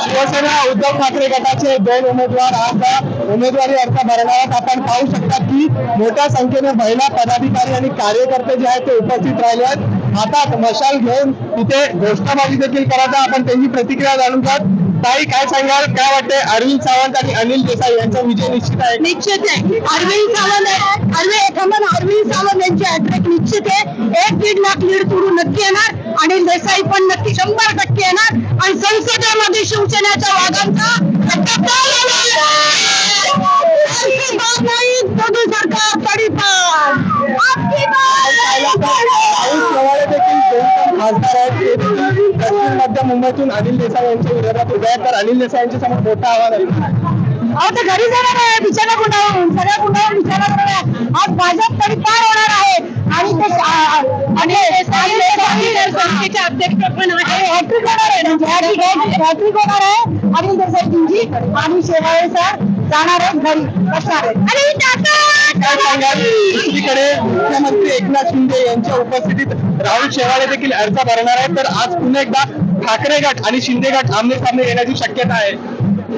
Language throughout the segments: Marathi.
शिवसेना उद्धव ठाकरे गटाचे 2 उमेदवार आज उमेदवारी अर्ज भरण्यात आपण पाहू शकता की मोठ्या संख्येने महिला पदाधिकारी आणि कार्यकर्ते जे आहेत ते उपस्थित राहिले आहेत। हातात मशाल घेऊन तिथे घोषणाबाजी देखील करत आहे। आपण त्यांची प्रतिक्रिया जाणून घेऊ। ताई, काय सांगाल, काय वाटते? अरविंद सावंत आणि अनिल देसाई यांचा विजय निश्चित आहे? निश्चित आहे। अरविंद सावंत यांची हॅट्रिक निश्चित आहे। 1-1.5 लाख लीड तोडून नक्की येणार। अनिल देसाई पण नक्की 100% येणार आणि संसदेमध्ये शिवसेनेच्या वाघांचा सरकार तडीपार खासदार आहेत दक्षिण मध्य मुंबईतून अनिल देसाई यांच्या विरोधात उभे आहेत, तर अनिल देसाई यांच्या समोर मोठा आव्हान आहे। ते घरी जाणार आहे, बिछाना गुंडाळून सगळ्या गुंडाळून बिछाना करणार आहे। आज भाजप तडीपार होणार आहे आणि ते संस्थेचे अध्यक्ष पण आहे। हॅट्रिक होणार आहे, हॅट्रिक होणार आहे अनिल देसाईंची आणि शेवाळे सर जाणार आहेत घरी बसणार आहेत। दुसरीकडे मुख्यमंत्री एकनाथ शिंदे यांच्या उपस्थितीत राहुल शेवाळे देखील अर्ज भरणार आहेत, तर आज पुन्हा एकदा ठाकरे गट आणि शिंदे गट आमने सामने येण्याची शक्यता आहे।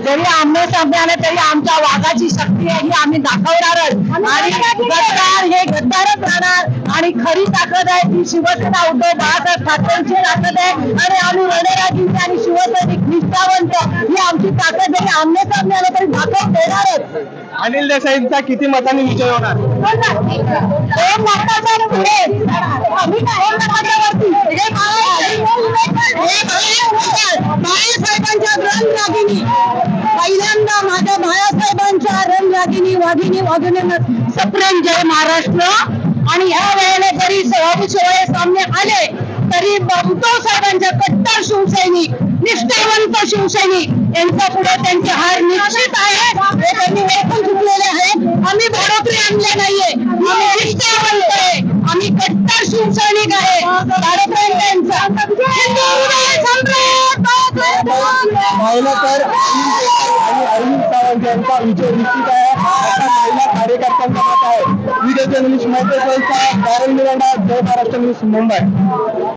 जरी आमने सामने आले तरी आमच्या वाघाची शक्ती आहे ही आम्ही दाखवणारच आणि गद्दार हे गद्दारच राहणार आणि खरी ताकद आहे ती शिवसेना उद्धव बाळासाहेब ठाकरेंची ताकद आहे आणि आम्ही रणरागिरी आणि शिवसैनिक निष्ठावंत ही आमची ताकद आहे। आमने सामने आले तरी दाखवून देणारच। अनिल देसाईंचा किती मतांनी विजय होणार? 2 लाखाच्या पुढे आम्ही 2 लाखाच्या वरती बाळासाहेबांच्या रणरागिणी पहिल्यांदा माझ्या बाळासाहेबांच्या रणरागिणी वाघिणी सप्रेम जय महाराष्ट्र। आणि ह्या वेळेला जरी राहुल शेवाळे सामने आले तरी उद्धव साहेबांच्या कट्टर शिवसैनिक निष्ठावंत शिवसैनिक यांच्या पुढे त्यांची हार निश्चित आहे। हे त्यांनी ओळखून चुकलेले आहे। आम्ही बडोतरी आणले नाहीये, आम्ही निष्ठावंत आहे, आम्ही कट्टर शिवसैनिक आहे। महिला तर अरविंद सावंत यांचा विजय निश्चित आहे असा महिला कार्यकर्त्यांचा मत आहे। व्हिडिओ जर्नलिस्ट मैत्री जय महाराष्ट्र न्यूज मुंबई।